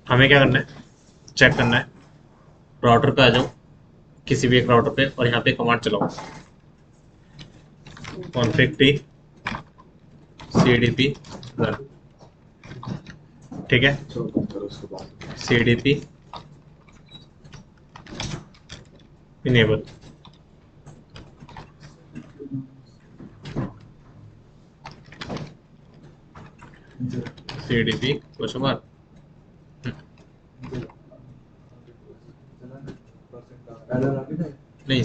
हमें क्या करना है, चेक करना है। राउटर पे आ जाओ, किसी भी एक राउटर पे, और यहाँ पे कमांड चलाओ, config t cdp run। ठीक है, cdp enable। cdp question mark, नहीं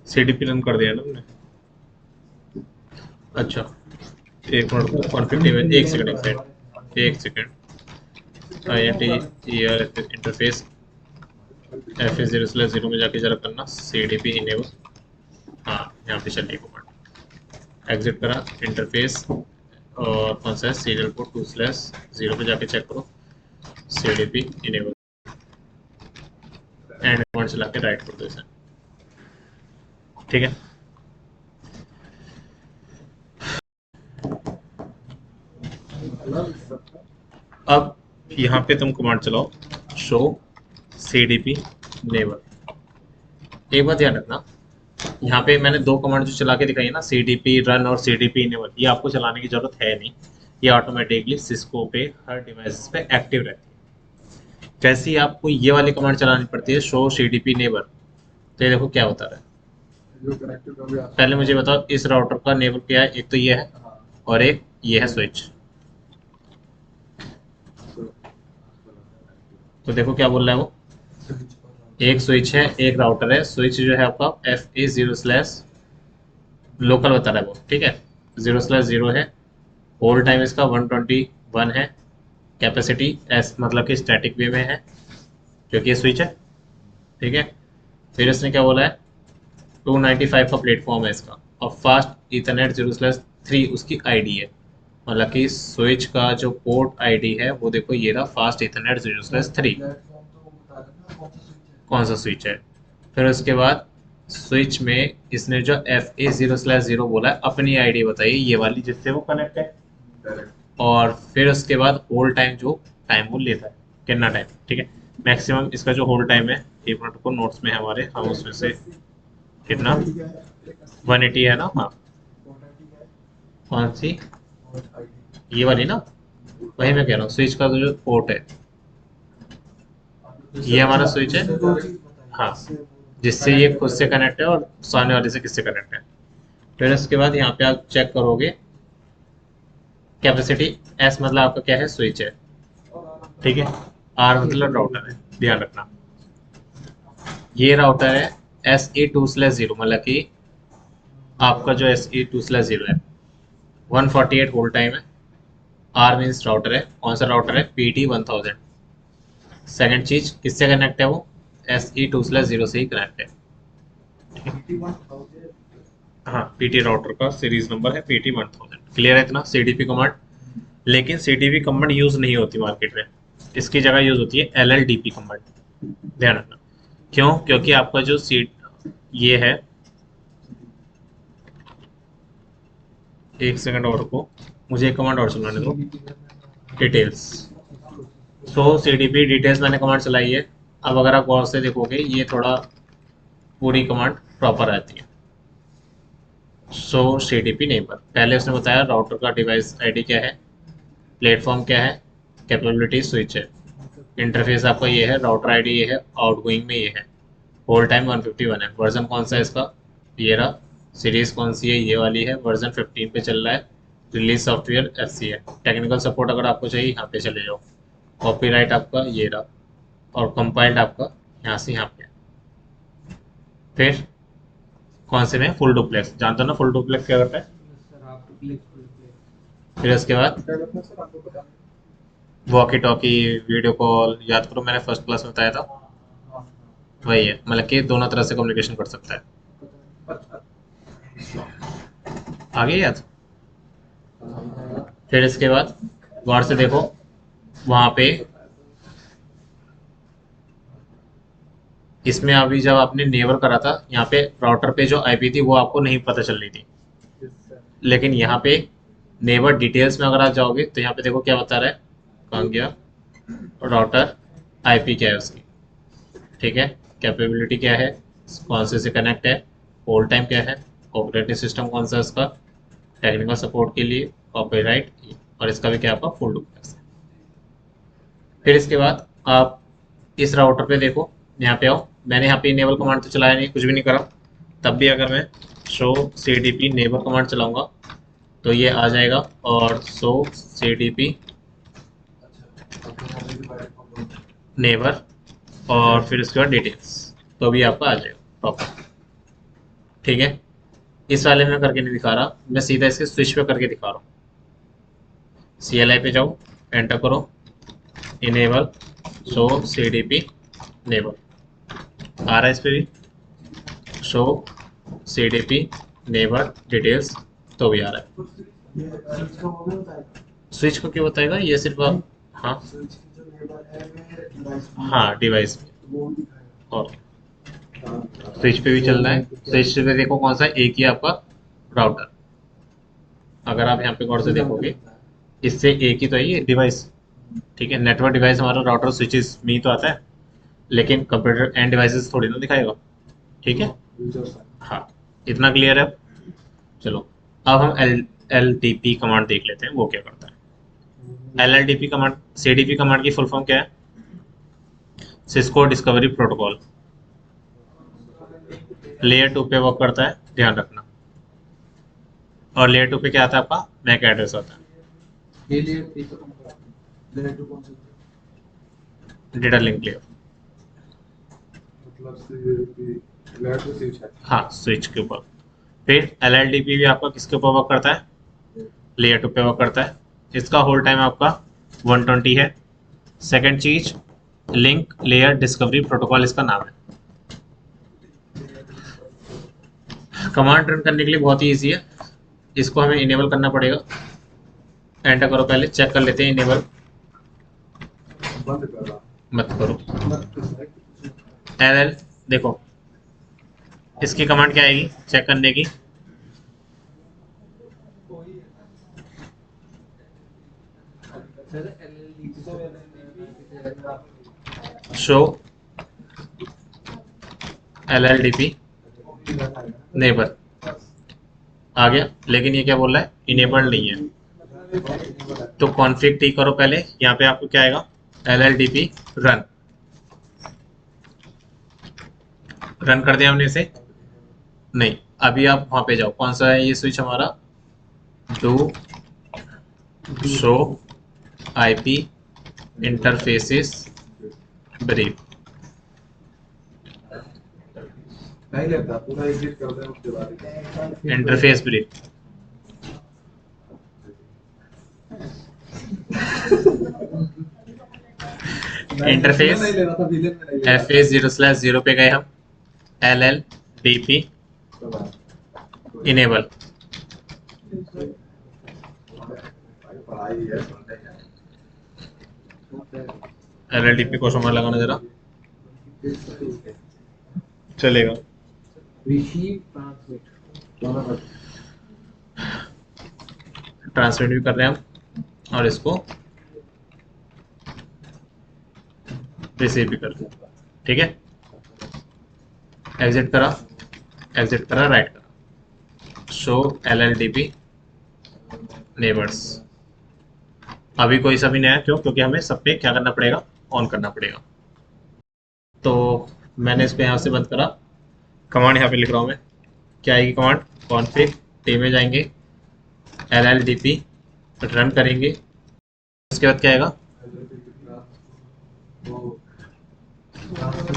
cdp रन कर दिया ना हमने। अच्छा, एक मिनट, कॉन्फ़िग टेबल, एक सेकंड, एक second. I N T E R interface F A zero slash zero में जाके जरा करना सी डी पी इनेबल। हाँ, यहाँ पे चलिए कमांड एग्जिट करा, इंटरफेस और कौन सा है, serial port two slash zero पे जाके चेक करो, C D P enable, and command चला के राइट कर दो इसे। ठीक है, अब यहाँ पे तुम कमांड चलाओ, show C D P neighbour. एक बात ध्यान रखना, यहाँ पे मैंने दो कमांड जो चला के दिखाई है ना, सी डी पी रन और सी डी पी इनेबल, ये आपको चलाने की जरूरत है नहीं, ये ऑटोमेटिकली सिस्को पे हर डिवाइस पे एक्टिव रहती है। जैसे ही आपको ये वाली कमांड चलानी पड़ती है, show C D P neighbour, तो ये देखो क्या बता रहा है। पहले मुझे बताओ इस राउटर का नेबर क्या है, एक तो ये है और एक ये है स्विच। तो देखो क्या बोल रहा है वो, एक स्विच है एक राउटर है, स्विच जो है आपका F A zero slash local बता रहा है वो, ठीक है, जीरो स्लैश जीरो है, होल्ड टाइम इसका 121 है, कैपेसिटी एस मतलब कि स्टैटिक वे में है क्योंकि ये स्विच है। ठीक है, फिर इसने क्या बोला है, 295 का प्लेटफॉर्म है इसका, और fast Ethernet zero slash three उसकी आईडी है, मतलब कि स्विच का जो पोर्ट आईडी है वो देखो ये रहा, fast Ethernet zero slash three. कौन सा स्विच है, फिर उसके बाद स्विच में इसने जो F A zero slash zero बोला है, अपनी आईडी बताइए ये वाली जिससे वो कनेक्ट है, और फिर उसके बाद होल्ड टाइम जो टाइम वो लेता है कितना टाइम। ठीक है, मैक्सिमम इसका जो होल्ड टाइम है, एक मिनट को नोट्स में है हमारे, हम उसमें से कितना 180 है ना, हाँ, कौन सी, ये वाली ना, वही मैं कह रहा हूँ, स्विच का जो पोर्ट है ये हमारा स्विच है, हाँ, जिससे ये खुद से कनेक्ट है और सामने वाले से किससे कनेक्ट है। फिर उसके बाद यहाँ पे आप चेक करोगे कैपेसिटी, एस मतलब आपका क्या है, स्विच है, ठीक है, आर मतलब राउटर है, ध्यान रखना ये राउटर है S A two slash zero, मतलब कि आपका जो S A two slash zero है 148 होल्ड टाइम है, आर मीन्स राउटर है, कौन सा राउटर है, पी टी 1000। सेकेंड चीज किससे कनेक्ट है वो, S E two slash zero से ही कनेक्ट है। हाँ, पी टी राउटर का सीरीज नंबर है पी टी 1000। क्लियर है इतना, सी डी पी कमांड। लेकिन C D P command use नहीं होती मार्केट में, इसकी जगह यूज होती है L L D P command, ध्यान रखना। क्यों, क्योंकि आपका जो सी ये है, एक सेकंड और को, मुझे एक कमांड और चलाने दो, डिटेल्स। सो सी डी पी डिटेल्स मैंने कमांड चलाई है। अब अगर आप गौर से देखोगे ये थोड़ा पूरी कमांड प्रॉपर आती है। सो सी डी पी नेबर, पहले उसने बताया राउटर का डिवाइस आईडी क्या है, प्लेटफॉर्म क्या है, कैपेबिलिटी स्विच है, इंटरफेस आपका ये है, राउटर आईडी ये है, आउटगोइंग में ये है, होल्ड टाइम 151 है, वर्जन कौन सा है इसका, ये रहा, सीरीज कौन सी है, ये वाली है, वर्जन 15 पे चल रहा है, रिलीज सॉफ्टवेयर एफ सी है, टेक्निकल सपोर्ट अगर आपको चाहिए यहाँ पे चले जाओ, कॉपीराइट आपका ये रहा, और कंपाइल्ड आपका यहाँ से यहाँ पे। फिर कौन से में, फुल डुप्लेक्स, जानते हो ना फुल डुप्लेक्स क्या करता है। फिर उसके बाद वॉकी टॉकी, वीडियो कॉल, याद करो मैंने फर्स्ट क्लास में बताया था, वही है, मतलब कि दोनों तरह से कम्युनिकेशन कर सकता है। आगे याद, फिर इसके बाद गौर से देखो वहां पे, इसमें अभी जब आपने नेबर करा था यहाँ पे राउटर पे जो आईपी थी वो आपको नहीं पता चल रही थी, लेकिन यहाँ पे नेबर डिटेल्स में अगर आप जाओगे तो यहाँ पे देखो क्या बता रहा है, कहाँ गया, राउटर आईपी क्या है उसकी, ठीक है, कैपेबिलिटी क्या है, कौन से कनेक्ट है, होल्ड टाइम क्या है, ऑपरेटिंग सिस्टम कौन सा है उसका, टेक्निकल सपोर्ट के लिए, कॉपीराइट, और इसका भी क्या आपका फुल डुप्लेक्स है। फिर इसके बाद आप इस राउटर पे देखो, यहाँ पे आओ, मैंने यहाँ पे इनेबल कमांड तो चलाया नहीं, कुछ भी नहीं करा, तब भी अगर मैं show C D P neighbour command चलाऊंगा तो ये आ जाएगा, और show C D P neighbour और फिर उसके बाद डिटेल्स, तो भी आपका आ जाएगा प्रॉपर, ठीक है। इस वाले में करके नहीं दिखा रहा, मैं सीधा इसके स्विच पे करके दिखा रहा हूँ। सी एल आई पे जाओ, एंटर करो, enable show C D P neighbor, आ रहा है इस पे भी, show C D P neighbor details, तो भी आ रहा है। स्विच को क्यों बताएगा ये, सिर्फ आप, हाँ हाँ डिवाइस में, और स्विच पे भी चल रहा है। स्विच पे देखो कौन सा, एक ही आपका राउटर, अगर आप यहाँ पे गौर से देखोगे इससे एक ही तो है ये डिवाइस, ठीक है। नेटवर्क डिवाइस हमारा राउटर स्विचेस में ही तो आता है, लेकिन कंप्यूटर एंड डिवाइसेस थोड़ी ना दिखाएगा, ठीक है। हाँ, इतना क्लियर है अब? चलो अब हम एल डी पी कमांड देख लेते हैं वो क्या करता है। L D P command, C D P command की फुल फॉर्म क्या है, सिस्को डिस्कवरी प्रोटोकॉल, लेयर 2 पे वर्क करता है, ध्यान रखना। और लेयर 2 पे क्या आता है आपका, मैक एड्रेस आता है, डेटा लिंक लेयर, हाँ स्विच के ऊपर। फिर एल एल डी पी भी आपका किसके ऊपर वर्क करता है, लेयर 2 पे वर्क करता है, इसका होल्ड टाइम आपका 120 है। सेकेंड चीज, लिंक लेयर डिस्कवरी प्रोटोकॉल इसका नाम है। कमांड रन करने के लिए बहुत ही ईजी है, इसको हमें इनेबल करना पड़ेगा। एंटर करो, पहले चेक कर लेते हैं इनेबल, मत करो। एल एल देखो, इसकी कमांड क्या आएगी चेक करने की, show L L D P neighbor, आ गया। लेकिन ये क्या बोल रहा है, इनेबल्ड नहीं है, तो कॉन्फ़िग टी करो पहले, यहाँ पे आपको क्या आएगा, L L D P run, run कर दिया हमने इसे, नहीं अभी आप वहाँ पे जाओ, कौन सा है ये स्विच हमारा, do show IP interfaces brief, interface brief, interface FA0/0 पे गए हम, L L D P enable, L L D P question mark लगाना जरा, चलेगा। ट्रांसलेट भी कर रहे हैं हम, और इसको रिसीव भी कर रहे हैं, ठीक है। एग्जिट करा, एग्जिट करा, राइट करा, show L L D P neighbours, अभी कोई सा भी नहीं आया, क्यों, क्योंकि हमें सब पे क्या करना पड़ेगा, ऑन करना पड़ेगा। तो मैंने इसको यहाँ से बंद करा, कमांड यहाँ पे लिख रहा हूँ मैं, क्या आएगी कमांड, कॉन्फ़िग टी में जाएंगे, L L D P run करेंगे, उसके बाद क्या आएगा,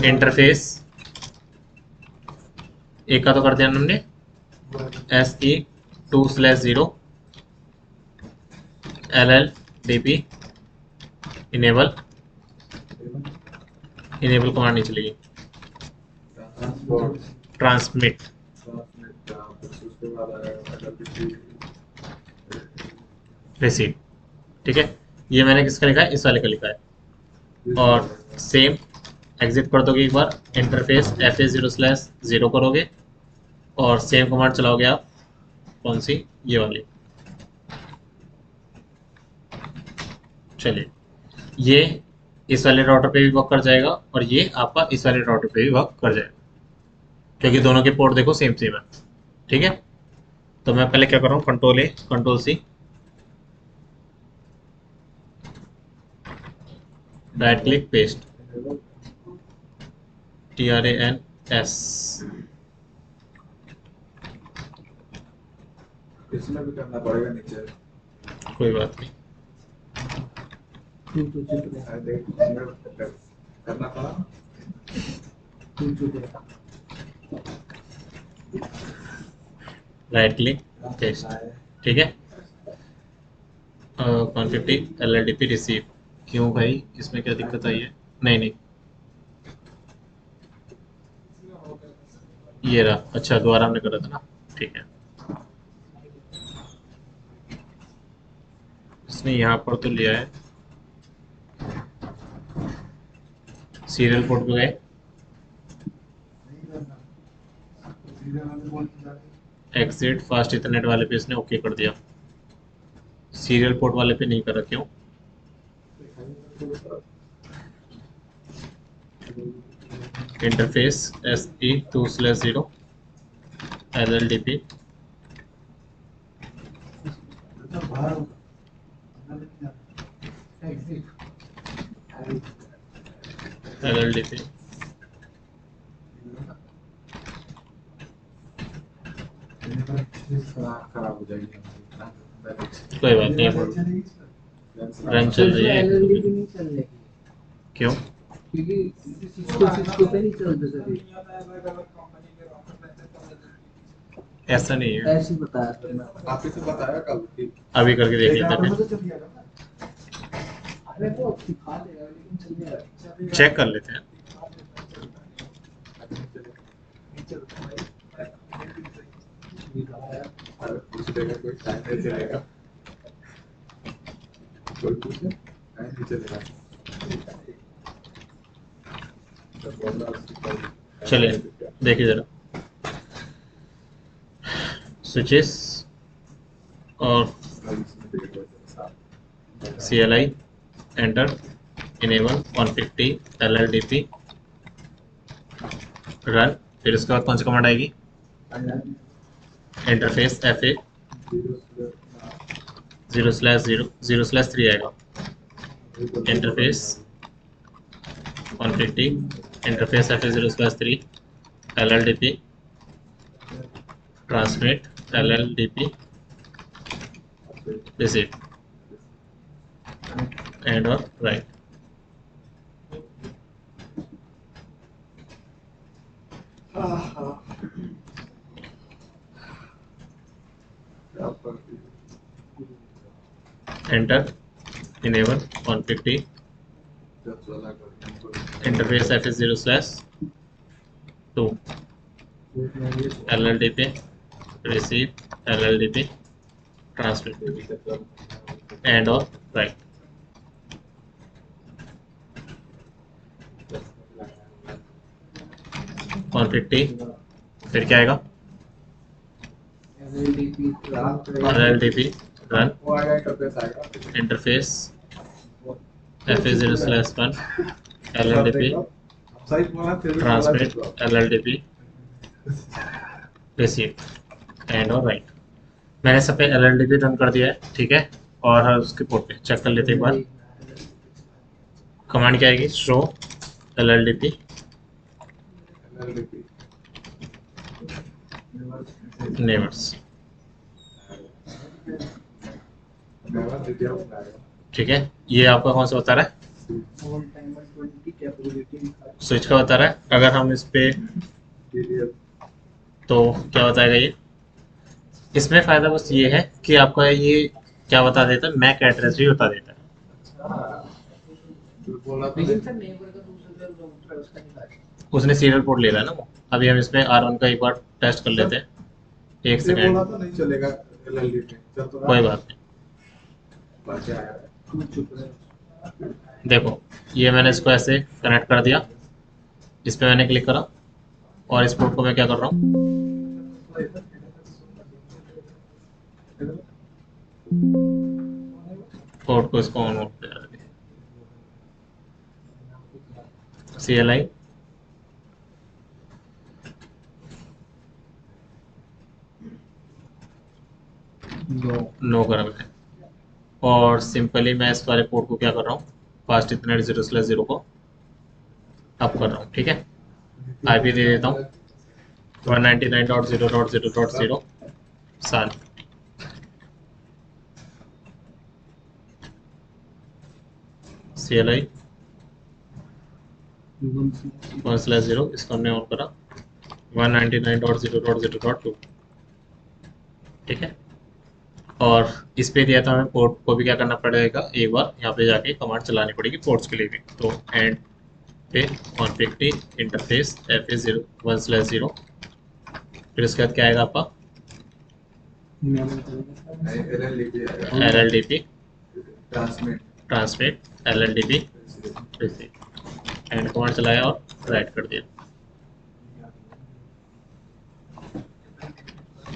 इंटरफेस एक का तो कर दिया हमने, SE2/0 L L D P enable, enable command नहीं चलेगी, ट्रांसमिट, रिसीव, ठीक है। ये मैंने किसका लिखा है, इस वाले का लिखा है। और सेम एग्जिट कर दोगे एक बार, इंटरफेस FA0/0 करोगे, और सेम कमांड चलाओगे आप, कौन सी, ये वाली, चलिए, ये इस वाले राउटर पे भी वर्क कर जाएगा और ये आपका इस वाले राउटर पे भी वर्क कर जाएगा, क्योंकि दोनों के पोर्ट देखो सेम सेम है। ठीक है, तो मैं पहले क्या कर रहा हूँ, control A control C, right click paste, TRANS। इसमें भी करना पड़ेगा नीचे। कोई बात नहीं, करना पड़ा। Right click paste. ठीक है, 150 LLDP रिसीव। क्यों भाई, इसमें क्या दिक्कत आई है? नहीं नहीं, ये रहा। अच्छा, दोबारा हमने करा था ना, ठीक है। इसने यहाँ पर तो लिया है, सीरियल पोर्ट पे गए, एग्जिट फास्ट इथरनेट वाले पे इसने ओके कर दिया, सीरियल पोर्ट वाले पे नहीं करा। क्यों? इंटरफेस SE2/0 LLDP LLDP खराब हो जाएगी। कोई बात नहीं, रन चल रही है। एलएलडी नहीं चल रही, क्यों? क्योंकि सिस्को पे नहीं चलते सर। ऐसा नहीं है, ऐसे ही बताया था मैं। आप इसे बताया कल की अभी करके देख लेते हैं, तो चल गया ना। अरे वो सिखा देगा लेकिन चलेगा। चेक कर लेते हैं। अरे पूछ लेगा कोई, टाइम नहीं चलेगा। कोई पूछे टाइम नहीं चलेगा। चलिए देखिए जरा, स्विचेस और CLI enter, enable 150 LLDP run. फिर उसके बाद कौन सी कमांड आएगी? इंटरफेस FA 0/0/3 आएगा, interface 150 interface FA 0/3 LLDP transmit LLDP receive end और write. Enter, enable 150 interface FA 0/2 LLDP receive LLDP transmit end और राइट। और 50 फिर क्या आएगा? LLDP रन, वो आएगा इंटरफेस आएगा। इंटरफेस FA 0/1 LLDP सही बोला फिर भी ट्रांसमिट बोला। LLDP रिसीव एंड और राइट। मैंने सब पे LLDP रन कर दिया है, ठीक है। और उसके पोर्ट पे चेक कर लेते हैं एक बार। कमांड क्या आएगी? शो LLDP नेवर्स, ठीक है। ये आपका कौन सा बता रहा है? स्विच का बता रहा है। अगर हम इस पे, तो क्या बताएगा ये? इसमें फायदा बस ये है कि आपका ये क्या बता देता है, मैक एड्रेस भी बता देता है। लेकिन सर नेबर का दूसरा जो राउटर है उसका नहीं था। उसने सीरियल पोर्ट ले रहा है ना वो। अभी हम इसमें R1 का एक बार टेस्ट कर लेते हैं, एक सेकेंड। बोला तो नहीं चलेगा LLD पे। चल तो कोई बात नहीं, बाकी आया। तू चुप रह। देखो ये मैंने इसको ऐसे कनेक्ट कर दिया, इस पे मैंने क्लिक करा और इस पोर्ट को मैं क्या कर रहा हूँ, पोर्ट को इसको ऑन कर दिया। CLI नो करा मैंने, और सिंपली मैं इस वाले पोर्ट को क्या कर रहा हूँ, फास्ट इथरनेट 0/0 को अप कर रहा हूँ। ठीक है, IP दे देता हूँ 199.0.0.0 साल। CLI 1/0, इसको हमने ऑन करा 199.0.0.2। ठीक है, और इस पे दिया था हमें पोर्ट को भी क्या करना पड़ेगा, एक बार यहाँ पे जाके कमांड चलानी पड़ेगी पोर्ट्स के लिए भी। तो एंड पे कॉन्फिग टी इंटरफेस FA0 1/0, फिर उसके बाद क्या आएगा आपका LLDP transmit transmit LLDP receive, and command चलाया और राइट कर दिया।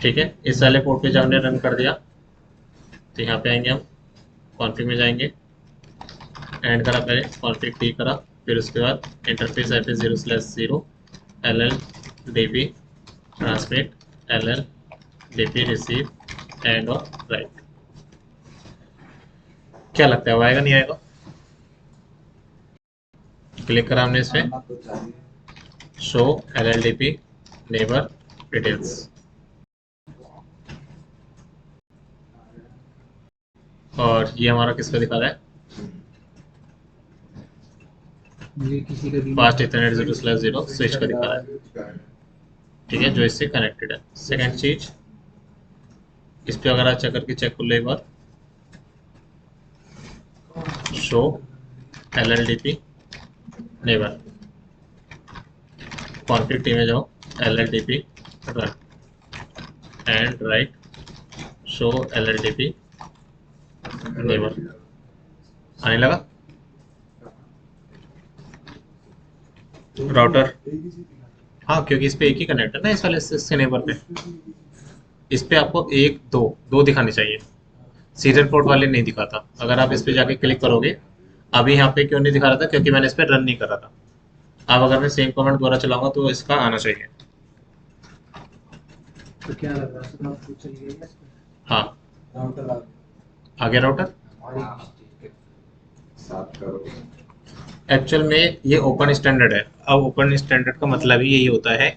ठीक है, इस वाले पोर्ट पे जब हमने रन कर दिया तो यहाँ पे आएंगे हम, कॉन्फिग में जाएंगे, एंड करा पहले, कॉन्फिग टी करा, फिर उसके बाद interface FA0/0 LLDP transmit LLDP receive end और राइट। क्या लगता है वो आएगा नहीं आएगा? क्लिक करा हमने इस पे, शो LLDP नेबर डिटेल्स, और ये हमारा किसका दिखा रहा है, ये किसी का भी फास्ट इथरनेट 0/0 स्विच का दिखा रहा है। ठीक है, जो इससे कनेक्टेड है। सेकंड चीज, इस पे अगर अच्छा करके चेक कर लो एक बार, show LLDP neighbor, config T में जाओ, LLDP run end write show LLDP neighbor. आने लगा राउटर? हाँ, क्योंकि इस पे एक ही कनेक्ट है ना इस वाले से नेबर पे। इस पे आपको एक दो दो दिखाने चाहिए, सीरियल पोर्ट वाले नहीं दिखाता। अगर आप इस पे जाके क्लिक करोगे, अभी यहाँ पे क्यों नहीं दिखा रहा था, क्योंकि मैंने इस पे रन नहीं करा था। अब अगर मैं सेम कमेंट दोबारा चलाऊंगा तो इसका आना चाहिए। तो क्या लग रहा है सब कुछ चल गया है हाँ, राउटर आ गया राउटर। साफ करो। एक्चुअल में ये ओपन स्टैंडर्ड है। अब ओपन स्टैंडर्ड का मतलब ही यही होता है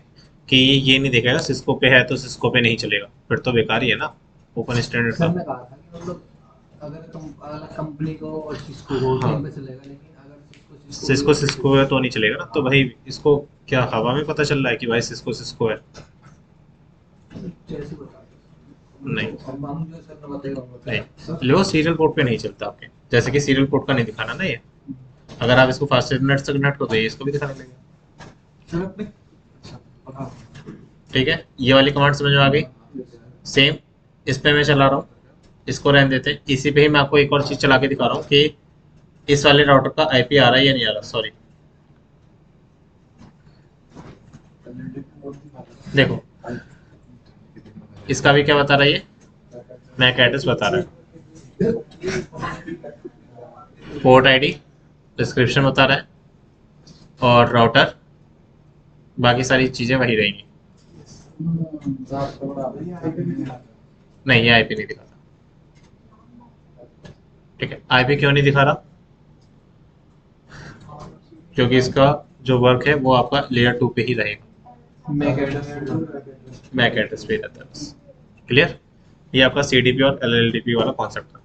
कि ये नहीं देखेगा सिस्को पे है तो सिस्को पे नहीं चलेगा, फिर तो बेकार ही है ना ओपन स्टैंडर्ड सर का। ने कहा था कि मतलब अगर तुम अलग कंपनी को और सिस्को को हाँ, सेम पे चलेगा, लेकिन अगर सिस्को सिस्को सिस्को है तो नहीं चलेगा ना। तो भाई इसको क्या हवा में पता चल रहा है कि भाई सिस्को सिस्को है? जैसे बता नहीं हम जो सर ने बताया वो नहीं, बताया। लो सीरियल पोर्ट पे नहीं चलता आपके, जैसे कि सीरियल पोर्ट का नहीं दिखाना ना ये। अगर आप इसको फास्ट इंटरनेट से कनेक्ट करो तो ये इसको भी दिखाने लगेगा। सर अपने अच्छा पढ़ा ठीक है, ये वाली कमांड समझ में आ गई। सेम इस पे मैं चला रहा हूँ, इसको रहने देते हैं। इसी पे ही मैं आपको एक और चीज चला के दिखा रहा हूँ कि इस वाले राउटर का IP आ रहा है या नहीं आ रहा। सॉरी, देखो इसका भी क्या बता रहा है, ये मैक एड्रेस बता रहा है, पोर्ट ID डिस्क्रिप्शन बता रहा है, और राउटर बाकी सारी चीजें वही रहेंगी। नहीं, ये IP नहीं दिखाता। ठीक है, IP क्यों नहीं दिखा रहा? क्योंकि इसका जो वर्क है वो आपका लेयर 2 पे ही रहेगा, मैक एड्रेस पे ही रहता है बस। क्लियर? ये आपका CDP और LLDP वाला कॉन्सेप्ट था।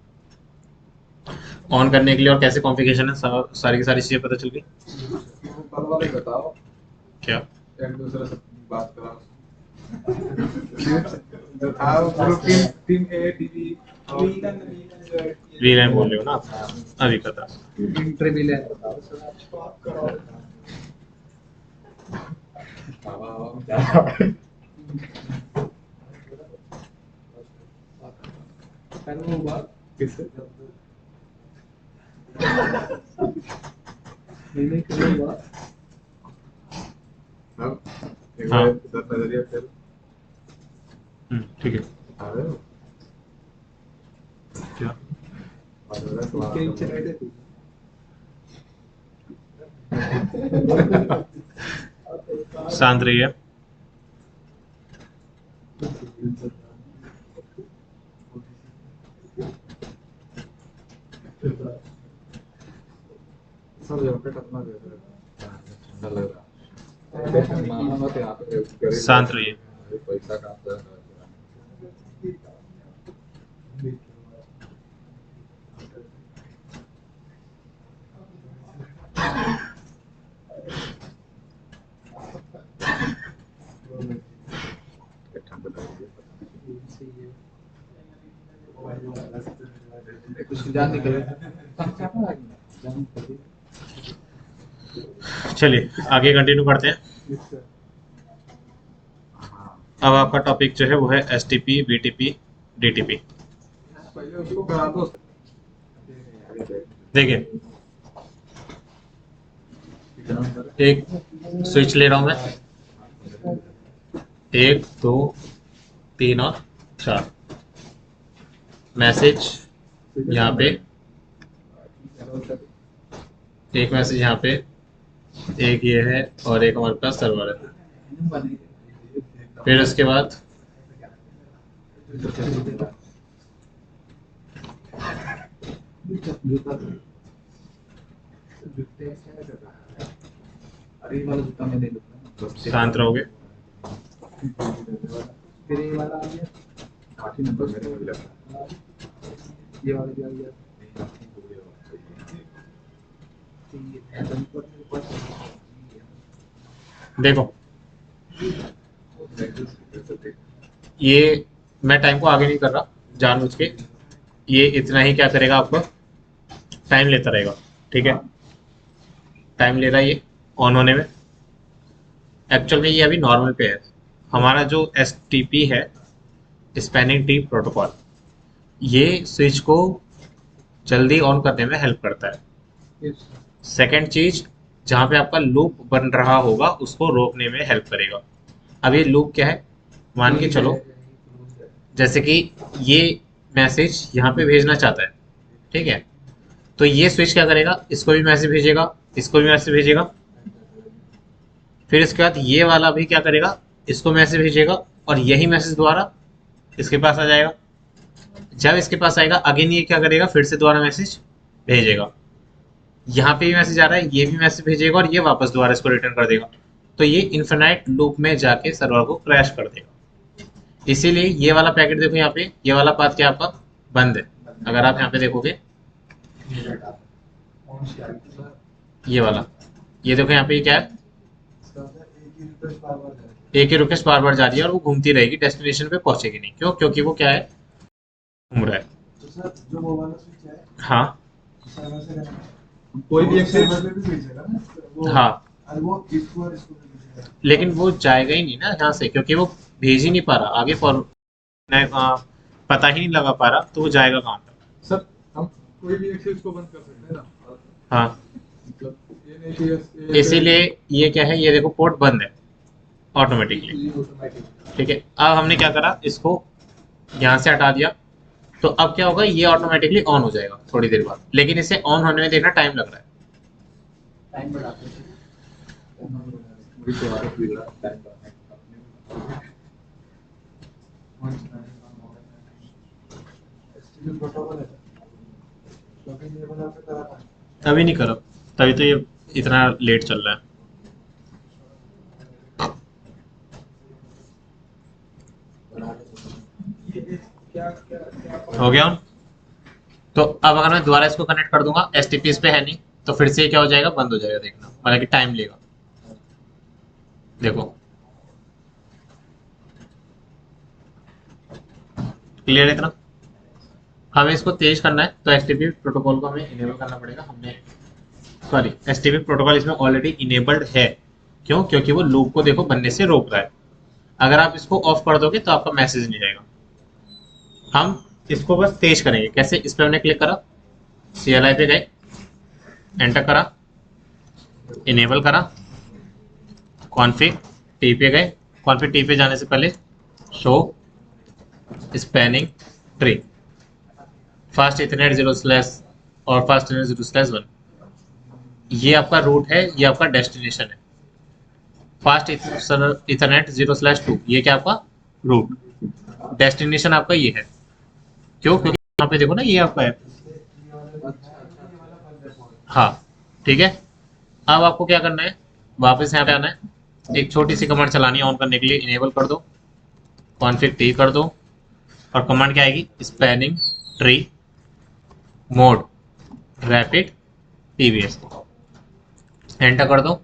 ऑन करने के लिए और कैसे कॉन्फ़िगरेशन है, सारी की सारी चीजें पता चल गई। कल वाले बताओ, क्या एक दूसरे से बात कराओ। जो था वो ग्रुप टीम ए टीवी और वीलैन बोल रहे हो ना आप? अभी पता। इंटरव्यू ले बताओ सर आप बात करो। कर वो बात किससे? नहीं करो बात। अब एक हाँ। बार सर नजरिया फिर ठीक है। आ रहे हो क्या और सवाल उसके नीचे बैठे थे शांत रहिए। सर यहाँ पे टपना दे रहा है, ठंडा लग रहा है। मामा मत यहाँ पे गरीब शांत रहिए। पैसा काम कर रहा है। ठंडा लग रही है। कुछ जान निकले जान निकले। चलिए आगे कंटिन्यू करते हैं। अब आपका टॉपिक जो है वो है STP, BTP, DTP। पहले उसको करा दो। देखिए एक स्विच ले रहा हूं मैं, 1 2 3 और 4 मैसेज यहाँ पे, एक मैसेज यहाँ पे, एक ये है और एक हमारे पास सर्वर है। फिर उसके बाद अरे वाला जूता मैं ले लूँगा। शांत रहोगे। फिर ये वाला आ गया। 8 नंबर मेरे को लगा। ये वाला भी आ गया। देखो ये मैं टाइम को आगे नहीं कर रहा जानबूझ के, ये इतना ही क्या करेगा, आपको टाइम लेता रहेगा। ठीक है, टाइम ले रहा है ये ऑन होने में। एक्चुअल में ये अभी नॉर्मल पे है। हमारा जो STP है, स्पैनिंग ट्री प्रोटोकॉल, ये स्विच को जल्दी ऑन करने में हेल्प करता है। सेकेंड चीज, जहाँ पे आपका लूप बन रहा होगा उसको रोकने में हेल्प करेगा। अब ये लूप क्या है, मान के चलो जैसे कि ये मैसेज यहाँ पे भेजना चाहता है, ठीक है, तो ये स्विच क्या करेगा, इसको भी मैसेज भेजेगा, इसको भी मैसेज भेजेगा, फिर इसके बाद ये वाला भी क्या करेगा, इसको मैसेज भेजेगा और यही मैसेज दोबारा इसके पास आ जाएगा। जब इसके पास आएगा अगेन ये क्या करेगा, फिर से दोबारा मैसेज भेजेगा। यहाँ पे भी मैसेज आ रहा है, ये भी मैसेज भेजेगा और ये वापस दोबारा इसको रिटर्न कर देगा। तो ये इन्फिनाइट लूप में जाके सर्वर को क्रैश कर देगा। इसीलिए ये वाला पैकेट देखो, यहाँ पे ये वाला पाथ क्या आपका बंद है। अगर आप यहाँ पे देखोगे ये वाला, ये देखो यहाँ पे क्या है, एक ही रिक्वेस्ट बार बार जा रही है और वो घूमती रहेगी, डेस्टिनेशन पे पहुंचेगी नहीं। क्यों? क्योंकि वो क्या है, घूम रहा है। तो सर जो वो वाला स्विच है हाँ सर्वर से कोई भी एक्सेस सर्वर पे भी भेजेगा ना वो। हाँ, और वो इसको और इसको भी भेजेगा। लेकिन वो जाएगा ही नहीं ना यहाँ से, क्योंकि वो भेज ही नहीं पा रहा आगे, पता ही नहीं लगा पा रहा, तो वो जाएगा कहाँ तक। सर हम कोई भी एक्सेस को बंद कर सकते हैं ना। हाँ, मतलब ये नहीं कि ये इसीलिए ये क्या है, ये देखो पोर्ट बंद है ऑटोमेटिकली। ठीक है, अब हमने क्या करा, इसको यहाँ से हटा दिया, तो अब क्या होगा, ये ऑटोमेटिकली ऑन हो जाएगा थोड़ी देर बाद। लेकिन इसे ऑन होने में देखना टाइम लग रहा है। टाइम बढ़ाते हैं। मुझे तो आगे भी रहा टाइम लगने STP प्रोटोकॉल है लेकिन ये वाला पे करा था। अभी नहीं करा, तभी तो ये इतना लेट चल रहा है। हो गया on? तो अब अगर मैं दोबारा इसको कनेक्ट कर दूंगा, STP इस पे है नहीं, तो फिर से क्या हो जाएगा, बंद हो जाएगा। देखना, मतलब कि टाइम लेगा। देखो क्लियर है इतना। हमें इसको तेज करना है तो STP प्रोटोकॉल को हमें इनेबल करना पड़ेगा। हमने सॉरी, STP प्रोटोकॉल इसमें ऑलरेडी इनेबल्ड है। क्यों? क्योंकि वो लूप को देखो बनने से रोक रहा है। अगर आप इसको ऑफ कर दोगे तो आपका मैसेज नहीं जाएगा। हम इसको बस तेज करेंगे। कैसे? इस पर हमने क्लिक करा, CLI पे गए, एंटर करा, इनेबल करा, कॉन्फिग टी पे गए। कॉन्फिग टी पे जाने से पहले show spanning tree, fast Ethernet 0/ और फास्ट इथरनेट 0/1। ये आपका रूट है, ये आपका डेस्टिनेशन है। फास्ट इथरनेट 0/2 ये क्या आपका रूट, डेस्टिनेशन आपका ये है। क्यों? क्योंकि यहाँ पे देखो ना ये आपका है। हाँ ठीक है। अब आपको क्या करना है, वापस यहाँ पे आना है, एक छोटी सी कमांड चलानी है ऑन करने के लिए, इनेबल कर दो, कॉन्फ़िग टी कर दो, और कमांड क्या आएगी, spanning tree mode rapid TVS, enter कर दो।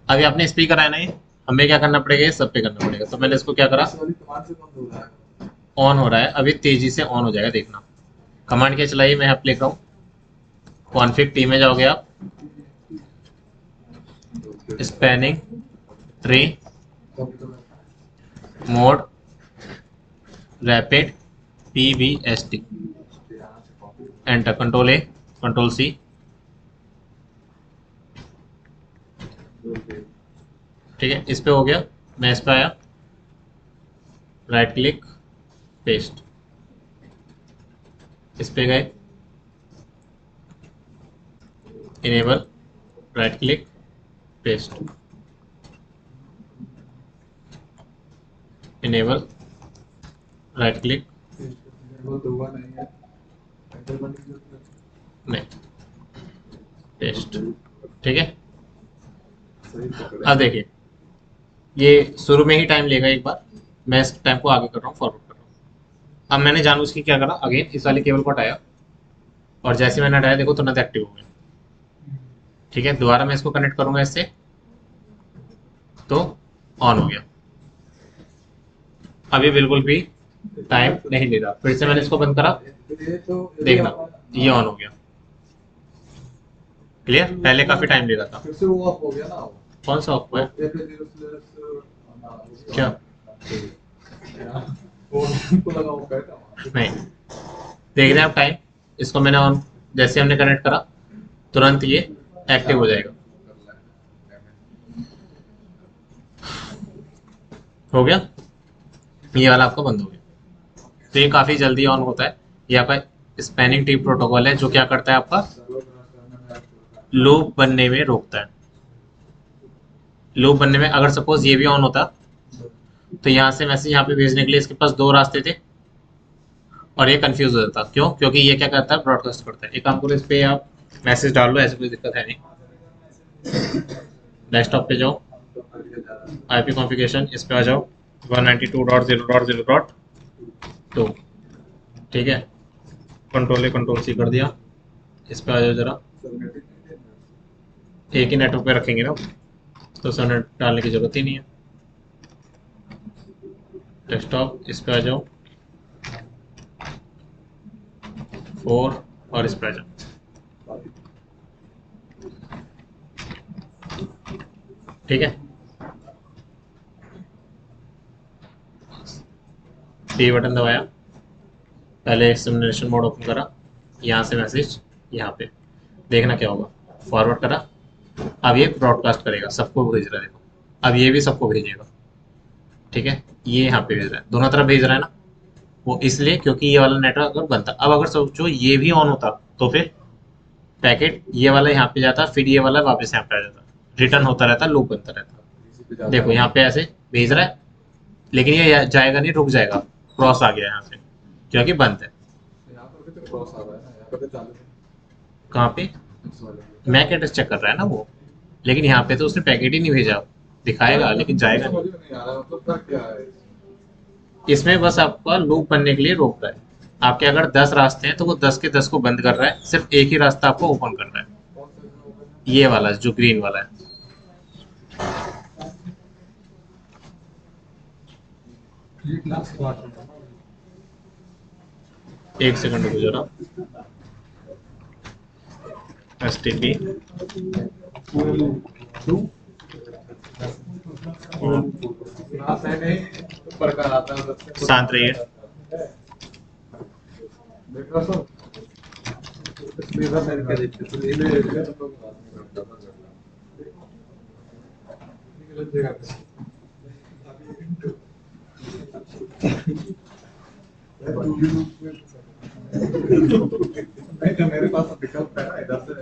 अभी आपने स्पीकर आया नहीं, हमें क्या करना पड़ेगा, ये सब पे करना पड़ेगा। तो मैंने इसको क्या करा, इस वाली कमांड से बंद हो रहा है। ऑन हो रहा है, अभी तेजी से ऑन हो जाएगा, देखना। कमांड क्या चलाइए, मैं यहाँ पे लिख रहा हूँ, कॉन्फ़िग टी में जाओगे आप, spanning tree mode rapid PVST, enter, control A control C. ठीक है, इस पे हो गया। मैं इस पे आया, राइट क्लिक पेस्ट, इस पे गए, enable, right click paste, enable, right click, वो तो हुआ नहीं है, एंटर करने की जरूरत नहीं, पेस्ट। ठीक है, सही पकड़े। अब देखिए ये शुरू में ही टाइम लेगा एक बार, मैं इस टाइम को आगे कर रहा हूँ, फॉरवर्ड कर रहा हूँ। अब मैंने जानबूझ के क्या करा, अगेन इस वाले केबल को हटाया, और जैसे मैंने हटाया देखो तुरंत एक्टिव हो गया। ठीक है, दोबारा मैं इसको कनेक्ट करूंगा इससे, तो ऑन हो गया। अभी बिल्कुल भी टाइम नहीं ले रहा, फिर से मैंने इसको बंद करा, ये तो देखना ये ऑन हो गया। क्लियर, पहले काफी टाइम ले रहा था। फिर से वो ऑफ हो गया ना। कौन सा ऑफ हुआ है, ये पे 0/, क्या? वो को लगा वो कहता हूं। नहीं, देख रहे हैं आप टाइम, इसको मैंने ऑन, जैसे हमने कनेक्ट करा तुरंत ये एक्टिव हो जाएगा। हो गया, ये वाला आपका बंद हो गया। तो ये काफ़ी जल्दी ऑन होता है। ये आपका स्पैनिंग ट्री प्रोटोकॉल है, जो क्या करता है, आपका लूप बनने में रोकता है। लूप बनने में, अगर सपोज ये भी ऑन होता तो यहाँ से मैसेज यहाँ पे भेजने के लिए इसके पास दो रास्ते थे, और ये कंफ्यूज हो जाता। क्यों? क्योंकि ये क्या करता है, ब्रॉडकास्ट करता है। एक काम करो, इस पे आप मैसेज डाल लो, ऐसे कोई दिक्कत है नहीं। डेस्कटॉप पे जाओ, आईपी कॉन्फ़िगरेशन, इस पे आ जाओ, 192.0.0.2। ठीक है, कंट्रोल ए कंट्रोल सी कर दिया, इस पे आ जाओ जरा, एक ही नेटवर्क पे रखेंगे ना, तो सबनेट डालने की जरूरत ही नहीं है। डेस्कटॉप, इस पे आ जाओ 4, और इस पे आ जाओ। ठीक है, पी बटन दबाया, पहले सिमुलेशन मोड ओपन करा, यहाँ से मैसेज यहाँ पे, देखना क्या होगा, फॉरवर्ड करा, अब ये ब्रॉडकास्ट करेगा, सबको भेज रहा है, देखो अब ये भी सबको भेजेगा। ठीक है, ये यहाँ पे भेज रहा है, दोनों तरफ भेज रहा है ना, वो इसलिए क्योंकि ये वाला नेटवर्क अगर बनता, अब अगर सोचो ये भी ऑन होता, तो फिर पैकेट ये वाला यहाँ पे जाता, फिर ये वाला वापस यहाँ पे आ जाता, रिटर्न होता रहता, लूप बनता रहता। देखो यहाँ पे ऐसे भेज रहा है, लेकिन ये जाएगा नहीं, रुक जाएगा, क्रॉस आ गया यहाँ से, क्योंकि बंद है। यहाँ पर भी तो क्रॉस आ रहा है ना, यहाँ पर तो चालू है। कहाँ पे, इस वाले मैक एड्रेस चेक कर रहा है ना वो, लेकिन यहाँ पे तो उसने पैकेट ही नहीं भेजा, दिखाएगा लेकिन जाएगा नहीं। समझ में नहीं आ रहा, मतलब क्या क्या है इसमें बस आपका लूप बनने के लिए रोक रहा है। आपके अगर 10 रास्ते हैं तो वो 10 के 10 को बंद कर रहा है, सिर्फ एक ही रास्ता आपको ओपन करना है, कौन सा होगा? ये वाला जो ग्रीन वाला है। एक सेकंड रुको जरा, STP ना से नहीं ऊपर का आता है, उधर से शांत रहिए। देख रहा सो स्पीकर से क्या देखते तो ये ले ले तो लोग बात नहीं करते निकल जाएगा। नहीं तो मेरे पास विकल्प है ना, इधर से